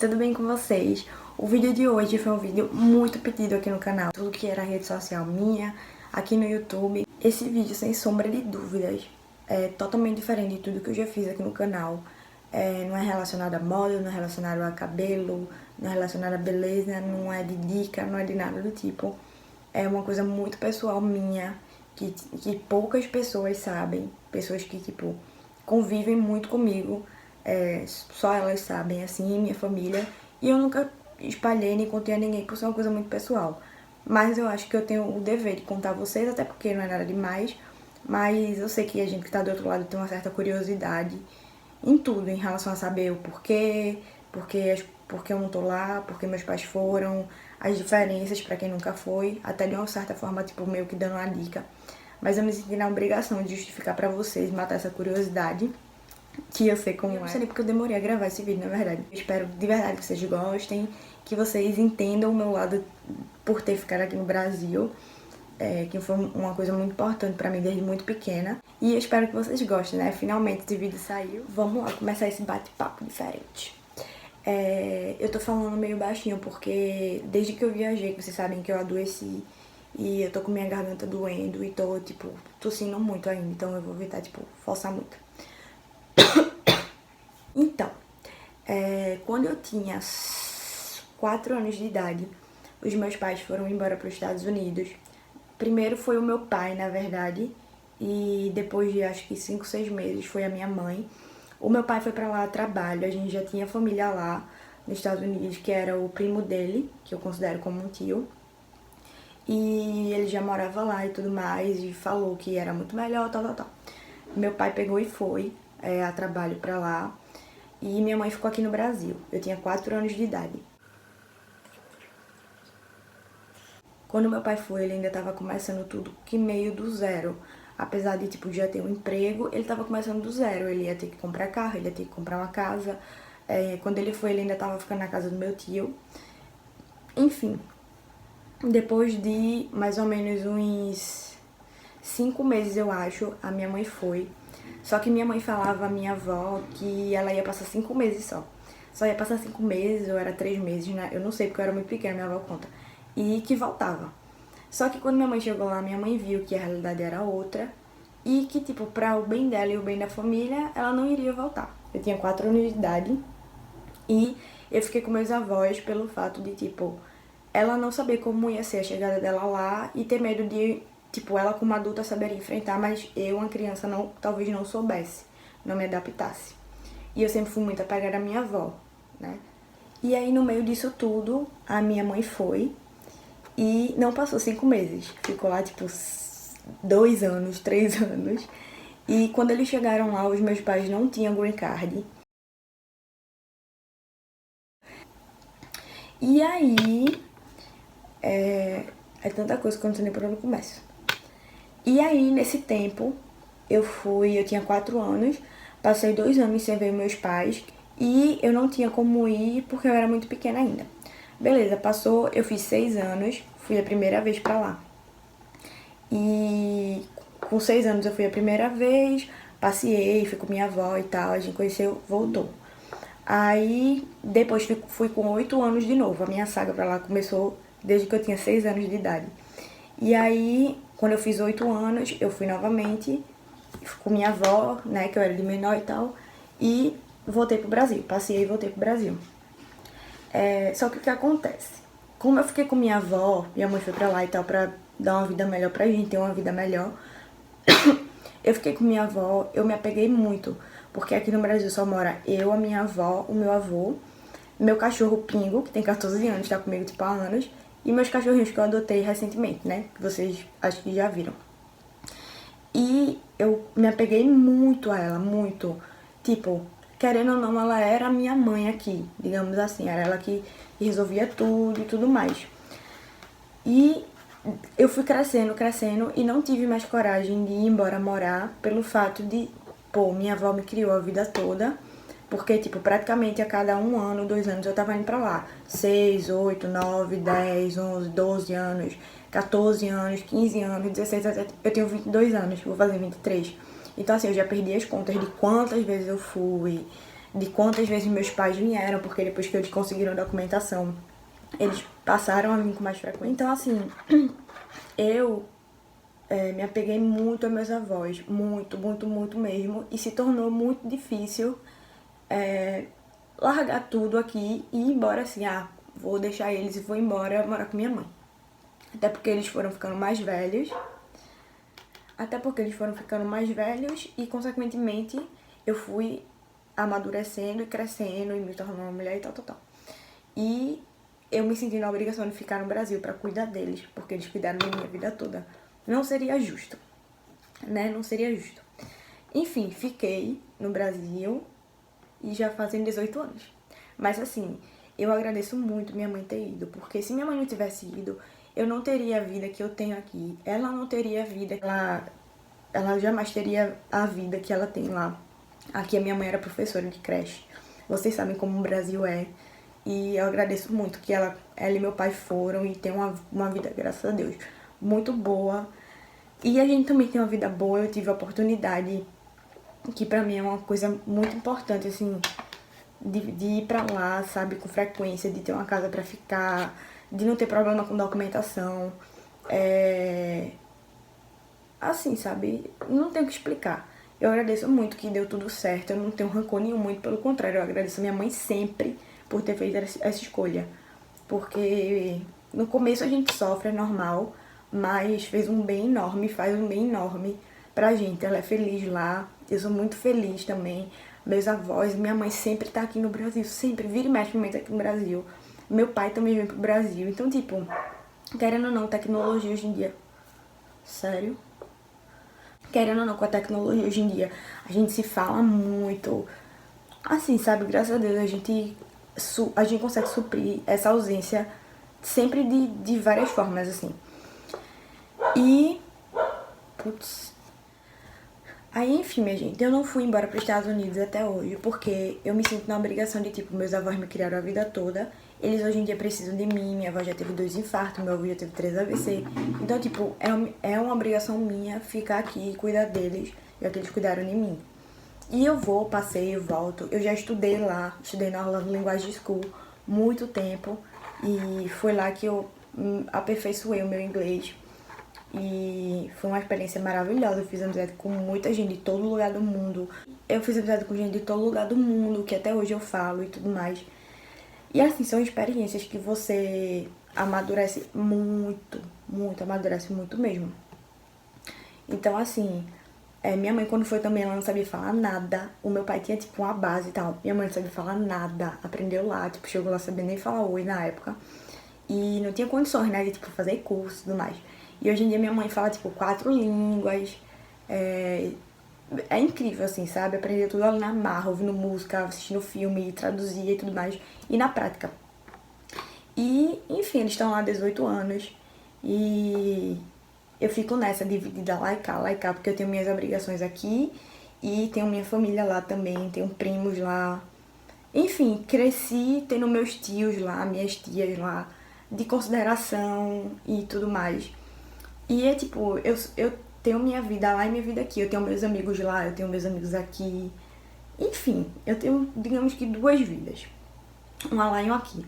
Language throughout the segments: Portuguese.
tudo bem com vocês? O vídeo de hoje foi um vídeo muito pedido aqui no canal. Tudo que era rede social minha, aqui no YouTube. Esse vídeo, sem sombra de dúvidas, é totalmente diferente de tudo que eu já fiz aqui no canal. Não é relacionado a moda, não é relacionado a cabelo, não é relacionado a beleza, não é de dica, não é de nada do tipo. É uma coisa muito pessoal minha, que poucas pessoas sabem. Pessoas que, tipo, convivem muito comigo. Só elas sabem, assim, minha família. E eu nunca espalhei nem contei a ninguém, por ser uma coisa muito pessoal. Mas eu acho que eu tenho o dever de contar a vocês, até porque não é nada demais. Mas eu sei que a gente que tá do outro lado tem uma certa curiosidade em tudo, em relação a saber o porquê, porque eu não tô lá, porque meus pais foram, as diferenças pra quem nunca foi, até de uma certa forma, tipo, meio que dando uma dica. Mas eu me senti na obrigação de justificar pra vocês, matar essa curiosidade, que eu sei como é. Eu não sei nem porque eu demorei a gravar esse vídeo, na verdade. Eu espero de verdade que vocês gostem, que vocês entendam o meu lado por ter ficado aqui no Brasil, que foi uma coisa muito importante pra mim desde muito pequena. E eu espero que vocês gostem, né? Finalmente esse vídeo saiu. Vamos lá começar esse bate-papo diferente. Eu tô falando meio baixinho porque desde que eu viajei, que vocês sabem que eu adoeci e eu tô com minha garganta doendo e tô, tipo, tossindo muito ainda. Então eu vou evitar, tipo, forçar muito. Então, quando eu tinha 4 anos de idade, os meus pais foram embora para os Estados Unidos. Primeiro foi o meu pai, na verdade, e depois de acho que 5, 6 meses foi a minha mãe. O meu pai foi pra lá a trabalho, a gente já tinha família lá nos Estados Unidos, que era o primo dele, que eu considero como um tio. E ele já morava lá e tudo mais, e falou que era muito melhor, tal. Meu pai pegou e foi a trabalho pra lá, e minha mãe ficou aqui no Brasil. Eu tinha 4 anos de idade. Quando meu pai foi, ele ainda tava começando tudo que meio do zero. Apesar de, tipo, já ter um emprego, ele tava começando do zero. Ele ia ter que comprar carro, ele ia ter que comprar uma casa. Quando ele foi, ele ainda tava ficando na casa do meu tio. Enfim, depois de mais ou menos uns 5 meses, eu acho, a minha mãe foi. Só que minha mãe falava à minha avó que ela ia passar 5 meses só. Só ia passar 5 meses, ou era 3 meses, né? Eu não sei, porque eu era muito pequena, minha avó conta. E que voltava. Só que quando minha mãe chegou lá, minha mãe viu que a realidade era outra. E que, tipo, pra o bem dela e o bem da família, ela não iria voltar. Eu tinha 4 anos de idade. E eu fiquei com meus avós pelo fato de, tipo, ela não saber como ia ser a chegada dela lá e ter medo de, tipo, ela como adulta saberia enfrentar, mas eu, uma criança, não, talvez não soubesse, não me adaptasse. E eu sempre fui muito apegada à minha avó, né? E aí, no meio disso tudo, a minha mãe foi e não passou 5 meses. Ficou lá, tipo, 2 anos, 3 anos. E quando eles chegaram lá, os meus pais não tinham green card. E aí, é tanta coisa que eu não sei nem por onde eu começo. E aí, nesse tempo, eu tinha 4 anos, passei 2 anos sem ver meus pais e eu não tinha como ir porque eu era muito pequena ainda. Beleza, passou, eu fiz 6 anos, fui a primeira vez pra lá. E com 6 anos eu fui a primeira vez, passeei, fui com minha avó e tal, a gente conheceu, voltou. Aí, depois fui com 8 anos de novo. A minha saga pra lá começou desde que eu tinha 6 anos de idade. E aí, quando eu fiz 8 anos, eu fui novamente com minha avó, né, que eu era de menor e tal, e voltei pro Brasil. Passei e voltei pro Brasil. Só que o que acontece? Como eu fiquei com minha avó, minha mãe foi pra lá e tal, pra dar uma vida melhor pra gente, ter uma vida melhor. Eu fiquei com minha avó, eu me apeguei muito, porque aqui no Brasil só mora eu, a minha avó, o meu avô, meu cachorro Pingo, que tem 14 anos, tá comigo tipo há anos, e meus cachorrinhos que eu adotei recentemente, né, que vocês acho que já viram. E eu me apeguei muito a ela, muito. Tipo, querendo ou não, ela era a minha mãe aqui, digamos assim, era ela que resolvia tudo e tudo mais. E eu fui crescendo e não tive mais coragem de ir embora morar pelo fato de, pô, minha avó me criou a vida toda, porque, tipo, praticamente a cada 1 ano, 2 anos eu tava indo pra lá. 6, 8, 9, 10, 11, 12 anos, 14 anos, 15 anos, 16, 17, eu tenho 22 anos, vou fazer 23. Então, assim, eu já perdi as contas de quantas vezes eu fui. de quantas vezes meus pais vieram, porque depois que eles conseguiram documentação, eles passaram a vir com mais frequência. Então, assim, eu me apeguei muito a meus avós, muito, muito, muito mesmo, e se tornou muito difícil largar tudo aqui e ir embora assim, vou deixar eles e vou embora morar com minha mãe. Até porque eles foram ficando mais velhos. E, consequentemente, eu fui amadurecendo e crescendo e me tornando uma mulher e tal, tal, tal. E eu me senti na obrigação de ficar no Brasil pra cuidar deles, porque eles cuidaram da minha vida toda. Não seria justo, né? Não seria justo. Enfim, fiquei no Brasil e já fazem 18 anos. Mas assim, eu agradeço muito minha mãe ter ido, porque se minha mãe não tivesse ido, eu não teria a vida que eu tenho aqui. Ela não teria a vida, ela jamais teria a vida que ela tem lá. Aqui a minha mãe era professora de creche. Vocês sabem como o Brasil é. E eu agradeço muito que ela e meu pai foram e tem uma vida, graças a Deus, muito boa. E a gente também tem uma vida boa. Eu tive a oportunidade, que pra mim é uma coisa muito importante, assim, de ir pra lá, sabe, com frequência, de ter uma casa pra ficar, de não ter problema com documentação. Assim, sabe, não tenho o que explicar. Eu agradeço muito que deu tudo certo, eu não tenho rancor nenhum, muito pelo contrário, eu agradeço a minha mãe sempre por ter feito essa escolha. Porque no começo a gente sofre, é normal, mas fez um bem enorme, faz um bem enorme pra gente. Ela é feliz lá, eu sou muito feliz também. Meus avós, minha mãe sempre tá aqui no Brasil, sempre, vira e mexe, minha mãe tá aqui no Brasil. Meu pai também vem pro Brasil, então tipo, querendo ou não, tecnologia hoje em dia, sério? Querendo ou não, com a tecnologia hoje em dia, a gente se fala muito. Assim, sabe, graças a Deus, a gente consegue suprir essa ausência sempre de várias formas, assim. E, putz, aí, enfim, minha gente, eu não fui embora para os Estados Unidos até hoje, porque eu me sinto na obrigação de, tipo, meus avós me criaram a vida toda, eles hoje em dia precisam de mim, minha avó já teve 2 infartos, meu avô já teve 3 AVC, então, tipo, é uma obrigação minha ficar aqui e cuidar deles, já que eles cuidaram de mim. E eu vou, passeio, volto, eu já estudei lá, estudei na Orlando Language School muito tempo, e foi lá que eu aperfeiçoei o meu inglês. E foi uma experiência maravilhosa. Eu fiz amizade com muita gente de todo lugar do mundo. Eu fiz amizade com gente de todo lugar do mundo, que até hoje eu falo e tudo mais. E assim, são experiências que você amadurece muito, muito, amadurece muito mesmo. Então assim, minha mãe quando foi também, ela não sabia falar nada. O meu pai tinha tipo uma base e tal. Minha mãe não sabia falar nada, aprendeu lá, tipo, chegou lá sabendo nem falar oi na época. E não tinha condições, né, de tipo, fazer curso e tudo mais. E hoje em dia minha mãe fala, tipo, 4 línguas. É incrível, assim, sabe? Aprender tudo ali na marra, ouvindo música, assistindo filme, traduzia e tudo mais. E na prática. E, enfim, eles estão lá há 18 anos. E eu fico nessa, dividida lá e cá, porque eu tenho minhas obrigações aqui. E tenho minha família lá também, tenho primos lá. Enfim, cresci tendo meus tios lá, minhas tias lá, de consideração e tudo mais. E é tipo, eu tenho minha vida lá e minha vida aqui. Eu tenho meus amigos lá, eu tenho meus amigos aqui. Enfim, eu tenho, digamos que 2 vidas. Uma lá e uma aqui.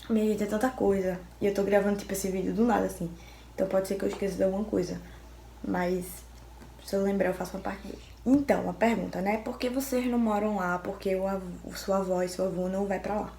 Minha gente, é tanta coisa. E eu tô gravando, tipo, esse vídeo do nada, assim. Então pode ser que eu esqueça de alguma coisa. Mas, se eu lembrar, eu faço uma parte hoje. Então, a pergunta, né? Por que vocês não moram lá? Por que sua avó e seu avô não vai pra lá?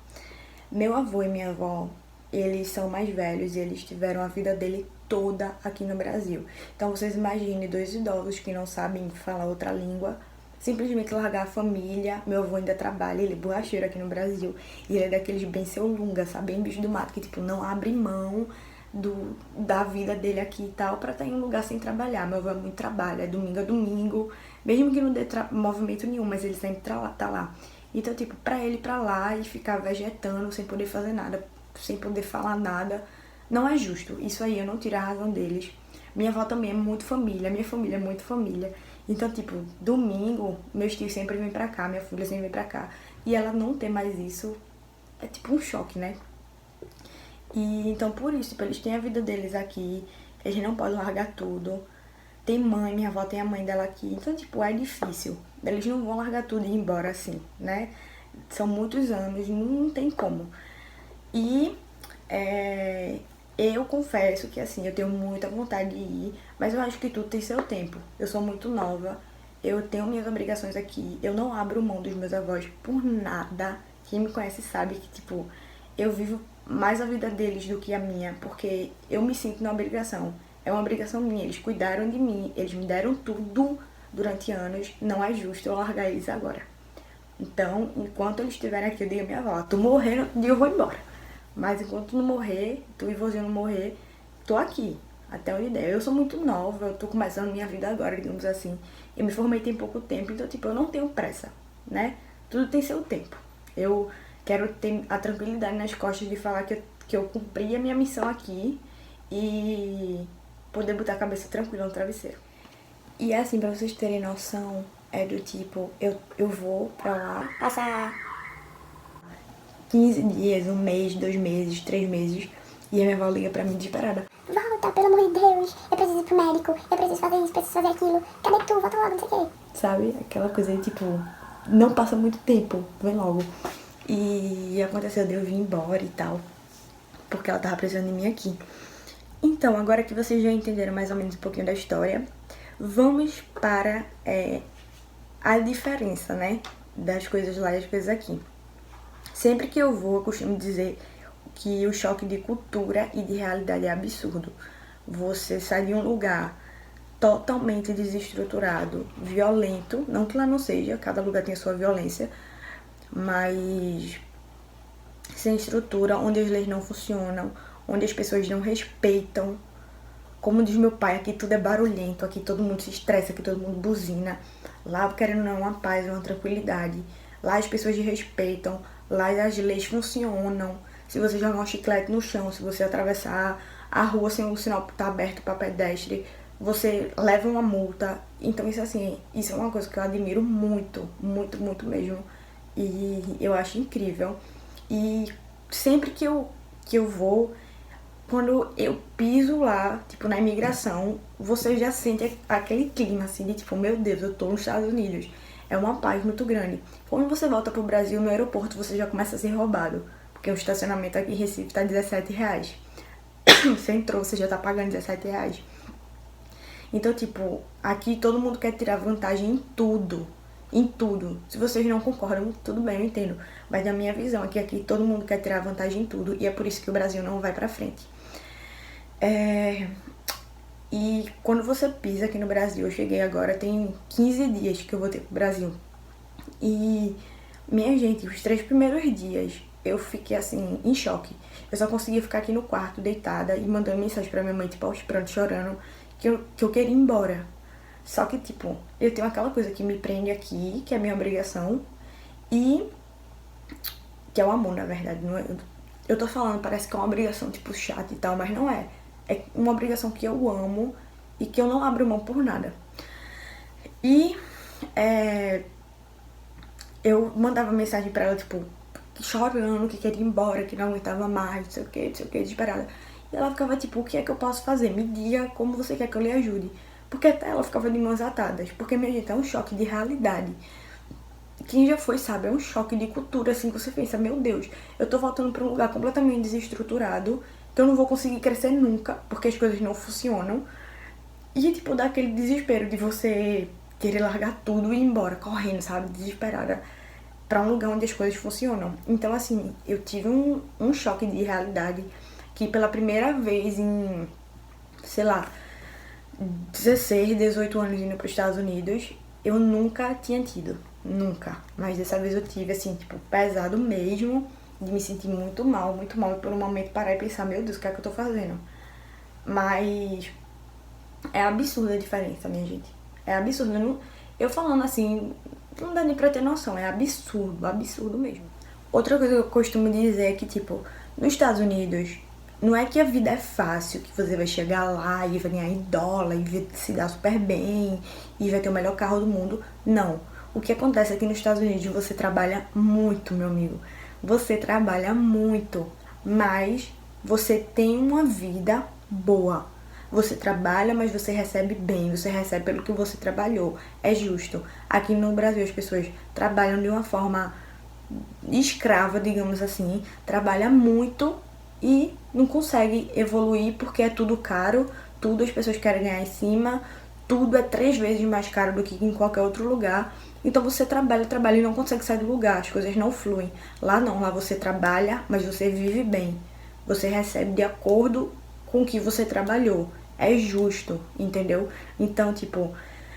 Meu avô e minha avó, eles são mais velhos e eles tiveram a vida dele toda aqui no Brasil. Então vocês imaginem 2 idosos que não sabem falar outra língua, simplesmente largar a família. Meu avô ainda trabalha, ele é borracheiro aqui no Brasil. E ele é daqueles bem seu lunga, sabe? Bem bicho do mato, que tipo, não abre mão da vida dele aqui e tal, pra estar em um lugar sem trabalhar. Meu avô é muito trabalho, é domingo a domingo, mesmo que não dê movimento nenhum, mas ele sempre tá lá. Então, tipo, pra ele ir pra lá e ficar vegetando sem poder fazer nada, sem poder falar nada, não é justo. Isso aí eu não tiro a razão deles. Minha avó também é muito família, minha família é muito família. Então, tipo, domingo, meus tios sempre vêm pra cá, minha filha sempre vem pra cá. E ela não ter mais isso é tipo um choque, né? E então, por isso, tipo, eles têm a vida deles aqui, eles não podem largar tudo. Tem mãe, minha avó tem a mãe dela aqui. Então, tipo, é difícil. Eles não vão largar tudo e ir embora assim, né? São muitos anos, não tem como. E eu confesso que assim, eu tenho muita vontade de ir, mas eu acho que tudo tem seu tempo. Eu sou muito nova, eu tenho minhas obrigações aqui, eu não abro mão dos meus avós por nada. Quem me conhece sabe que, tipo, eu vivo mais a vida deles do que a minha, porque eu me sinto na obrigação. É uma obrigação minha, eles cuidaram de mim, eles me deram tudo durante anos, não é justo eu largar eles agora. Então, enquanto eles estiverem aqui, eu digo a minha avó, tu morrer, no outro dia eu vou embora. Mas enquanto tu não morrer, tu e vozinho não morrer, tô aqui, até onde der. Eu sou muito nova, eu tô começando minha vida agora, digamos assim. Eu me formei tem pouco tempo, então, tipo, eu não tenho pressa, né? Tudo tem seu tempo. Eu quero ter a tranquilidade nas costas de falar que eu cumpri a minha missão aqui e poder botar a cabeça tranquila no travesseiro. E assim, pra vocês terem noção, é do tipo, eu vou pra lá passar 15 dias, um mês, 2 meses, 3 meses, e a minha avó liga pra mim desesperada. Volta, pelo amor de Deus, eu preciso ir pro médico, eu preciso fazer isso, preciso fazer aquilo, cadê tu? Volta logo, não sei o quê. Sabe? Aquela coisa de tipo, não passa muito tempo, vem logo. E aconteceu de eu vir embora e tal, porque ela tava precisando de mim aqui. Então, agora que vocês já entenderam mais ou menos um pouquinho da história, vamos para a diferença, né, das coisas lá e das coisas aqui. Sempre que eu vou, eu costumo dizer que o choque de cultura e de realidade é absurdo. Você sai de um lugar totalmente desestruturado, violento, não que lá não seja, cada lugar tem a sua violência, mas sem estrutura, onde as leis não funcionam, onde as pessoas não respeitam. Como diz meu pai, aqui tudo é barulhento, aqui todo mundo se estressa, aqui todo mundo buzina. Lá, querendo ou não, uma paz, uma tranquilidade. Lá as pessoas respeitam, lá as leis funcionam. Se você jogar um chiclete no chão, se você atravessar a rua sem o sinal estar aberto para pedestre, você leva uma multa. Então isso assim, isso é uma coisa que eu admiro muito, muito, muito mesmo. E eu acho incrível. E sempre que eu vou, quando eu piso lá, tipo, na imigração, você já sente aquele clima, assim, de tipo, meu Deus, eu tô nos Estados Unidos. É uma paz muito grande. Quando você volta pro Brasil, no aeroporto, você já começa a ser roubado. Porque o estacionamento aqui em Recife tá R$17. Você entrou, você já tá pagando R$17. Então, tipo, aqui todo mundo quer tirar vantagem em tudo. Em tudo. Se vocês não concordam, tudo bem, eu entendo. Mas na minha visão, aqui todo mundo quer tirar vantagem em tudo. E é por isso que o Brasil não vai pra frente. E quando você pisa aqui no Brasil, eu cheguei agora, tem 15 dias que eu voltei pro Brasil. E, minha gente, os 3 primeiros dias eu fiquei assim, em choque. Eu só conseguia ficar aqui no quarto, deitada, e mandando mensagem pra minha mãe, tipo, aos prantos, chorando, que eu queria ir embora. Só que, tipo, eu tenho aquela coisa que me prende aqui, que é a minha obrigação, e que é o amor, na verdade. Não é, eu tô falando, parece que é uma obrigação, tipo, chata e tal, mas não é. É uma obrigação que eu amo e que eu não abro mão por nada. E eu mandava mensagem pra ela, tipo, chorando, que queria ir embora, que não aguentava mais, não sei o que, desesperada. E ela ficava tipo, o que é que eu posso fazer? Me diga como você quer que eu lhe ajude. Porque até ela ficava de mãos atadas. Porque, minha gente, é um choque de realidade. Quem já foi sabe, é um choque de cultura, assim, que você pensa, meu Deus, eu tô voltando pra um lugar completamente desestruturado, que eu não vou conseguir crescer nunca, porque as coisas não funcionam. E, tipo, dá aquele desespero de você querer largar tudo e ir embora, correndo, sabe, desesperada, pra um lugar onde as coisas funcionam. Então, assim, eu tive um choque de realidade que pela primeira vez em, sei lá, 16, 18 anos indo pros Estados Unidos, eu nunca tinha tido. Nunca. Mas dessa vez eu tive, assim, tipo, pesado mesmo, de me sentir muito mal, e por um momento parar e pensar, meu Deus, o que é que eu tô fazendo? Mas é absurda a diferença, minha gente. É absurdo. Eu falando assim, não dá nem pra ter noção, é absurdo, absurdo mesmo. Outra coisa que eu costumo dizer é que, tipo, nos Estados Unidos, não é que a vida é fácil, que você vai chegar lá e vai ganhar em dólar, e vai se dar super bem, e vai ter o melhor carro do mundo. Não. O que acontece aqui nos Estados Unidos, você trabalha muito, meu amigo. Você trabalha muito, mas você tem uma vida boa. você trabalha, mas você recebe bem, você recebe pelo que você trabalhou. É justo. Aqui no Brasil as pessoas trabalham de uma forma escrava, digamos assim, trabalha muito e não consegue evoluir porque é tudo caro, tudo as pessoas querem ganhar em cima, tudo é 3 vezes mais caro do que em qualquer outro lugar. Então você trabalha e não consegue sair do lugar, as coisas não fluem. Lá não, lá você trabalha, mas você vive bem. Você recebe de acordo com o que você trabalhou. É justo, entendeu? Então, tipo,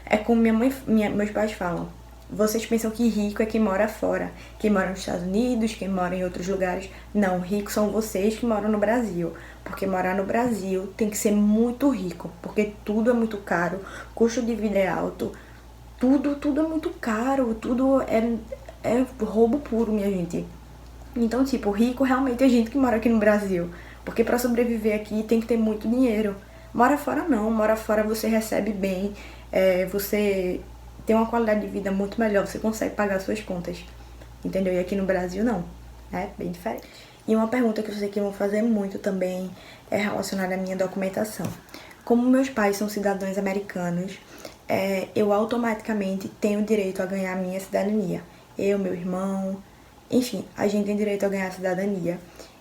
é como meus pais falam. Vocês pensam que rico é quem mora fora, quem mora nos Estados Unidos, quem mora em outros lugares. Não, ricos são vocês que moram no Brasil. Porque morar no Brasil tem que ser muito rico, porque tudo é muito caro, custo de vida é alto, tudo é muito caro, tudo é roubo puro, minha gente. Então, tipo, rico realmente é gente que mora aqui no Brasil, porque pra sobreviver aqui tem que ter muito dinheiro. Mora fora não, mora fora você recebe bem, você tem uma qualidade de vida muito melhor, você consegue pagar suas contas, entendeu? E aqui no Brasil não, é bem diferente. E uma pergunta que eu sei que vão fazer muito também é relacionada à minha documentação. Como meus pais são cidadãos americanos, eu automaticamente tenho direito a ganhar a minha cidadania. Eu, meu irmão, enfim, a gente tem direito a ganhar a cidadania.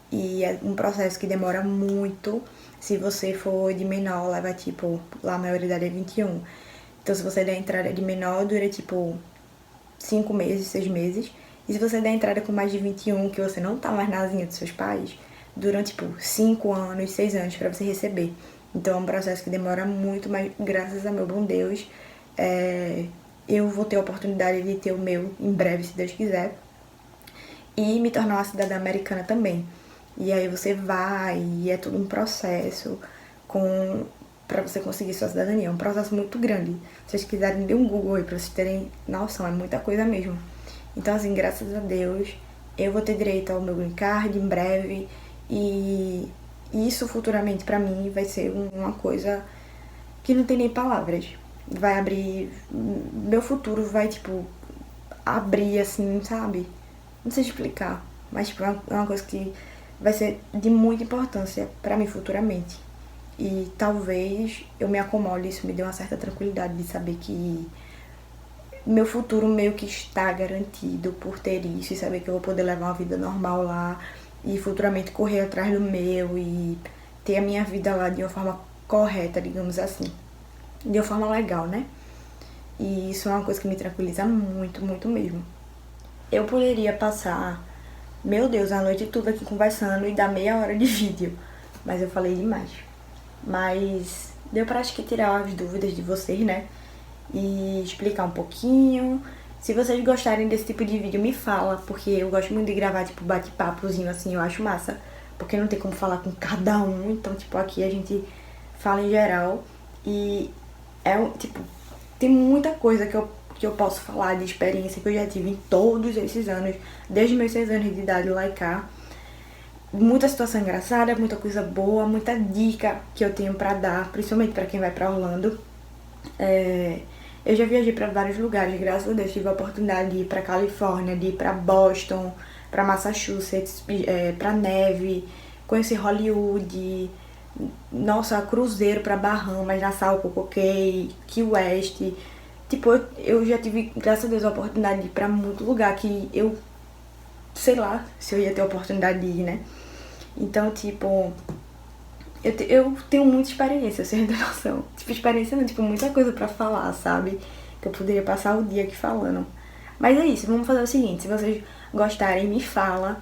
E é um processo que demora muito. Se você for de menor, leva tipo, lá a maioridade é 21. Então se você der entrada de menor, dura tipo 5 meses, 6 meses. E se você der entrada com mais de 21, que você não tá mais na asinha dos seus pais, duram tipo 5 anos, 6 anos pra você receber. Então é um processo que demora muito, mas graças a meu bom Deus, eu vou ter a oportunidade de ter o meu em breve, se Deus quiser. E me tornar uma cidadã americana também. E aí você vai, e é todo um processo pra você conseguir sua cidadania. É um processo muito grande. Se vocês quiserem, dê um Google aí pra vocês terem noção, é muita coisa mesmo. Então, assim, graças a Deus, eu vou ter direito ao meu green card em breve. E isso futuramente pra mim vai ser uma coisa que não tem nem palavras. Vai abrir... Meu futuro vai, tipo, abrir, assim, sabe? Não sei explicar, mas tipo, é uma coisa que vai ser de muita importância pra mim futuramente. E talvez eu me acomode, isso me dê uma certa tranquilidade de saber que meu futuro meio que está garantido por ter isso e saber que eu vou poder levar uma vida normal lá e futuramente correr atrás do meu e ter a minha vida lá de uma forma correta, digamos assim. De uma forma legal, né? E isso é uma coisa que me tranquiliza muito, muito mesmo. Eu poderia passar, meu Deus, a noite toda aqui conversando e dar meia hora de vídeo, mas eu falei demais. Mas deu pra, acho que, tirar as dúvidas de vocês, né? E explicar um pouquinho. Se vocês gostarem desse tipo de vídeo, me fala, porque eu gosto muito de gravar, tipo, bate-papozinho, assim, eu acho massa. Porque não tem como falar com cada um, então, tipo, aqui a gente fala em geral. E tipo, tem muita coisa que eu posso falar de experiência que eu já tive em todos esses anos, desde meus 6 anos de idade lá e cá. Muita situação engraçada, muita coisa boa, muita dica que eu tenho pra dar, principalmente pra quem vai pra Orlando. Eu já viajei pra vários lugares, graças a Deus. Tive a oportunidade de ir pra Califórnia, de ir pra Boston, pra Massachusetts, pra neve, conhecer Hollywood, nossa, cruzeiro pra Bahamas, Nassau, Cococay, Key West. Tipo, eu já tive, graças a Deus, a oportunidade de ir pra muito lugar que eu, sei lá, se eu ia ter a oportunidade de ir, né? Então, tipo, eu tenho muita experiência, vocês não têm noção. Tipo, experiência não, tipo, muita coisa pra falar, sabe? Que eu poderia passar o dia aqui falando. Mas é isso, vamos fazer o seguinte, se vocês gostarem, me fala.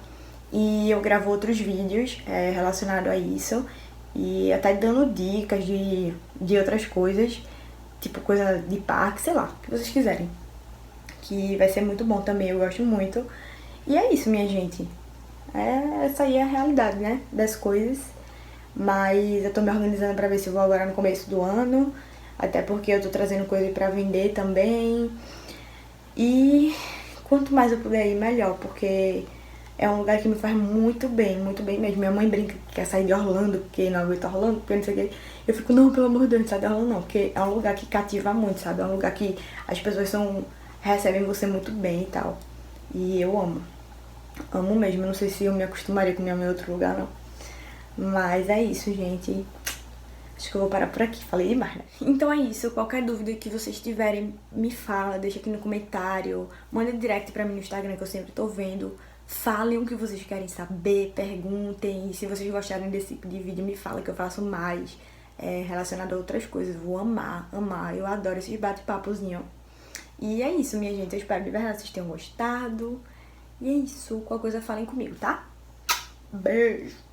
E eu gravo outros vídeos relacionados a isso. E até dando dicas de outras coisas. Tipo, coisa de parque, sei lá, o que vocês quiserem. Que vai ser muito bom também, eu gosto muito. E é isso, minha gente. Essa aí é a realidade, né, das coisas. Mas eu tô me organizando pra ver se eu vou agora no começo do ano. Até porque eu tô trazendo coisa pra vender também. E quanto mais eu puder ir, melhor. Porque é um lugar que me faz muito bem mesmo. Minha mãe brinca que quer sair de Orlando, porque não aguenta Orlando, porque não sei o que. Eu fico, não, pelo amor de Deus, não sai de Orlando não. Porque é um lugar que cativa muito, sabe? É um lugar que as pessoas recebem você muito bem e tal. E eu amo. Amo mesmo. Não sei se eu me acostumaria com minha mãe em outro lugar, não. Mas é isso, gente. Acho que eu vou parar por aqui, falei demais, né? Então é isso, qualquer dúvida que vocês tiverem, me fala, deixa aqui no comentário, manda direct pra mim no Instagram que eu sempre tô vendo. Falem o que vocês querem saber, perguntem, e se vocês gostarem desse tipo de vídeo, me fala que eu faço mais relacionado a outras coisas. Vou amar, eu adoro esses bate-papozinhos. E é isso, minha gente, eu espero de verdade que vocês tenham gostado. E é isso, qualquer coisa falem comigo, tá? Beijo!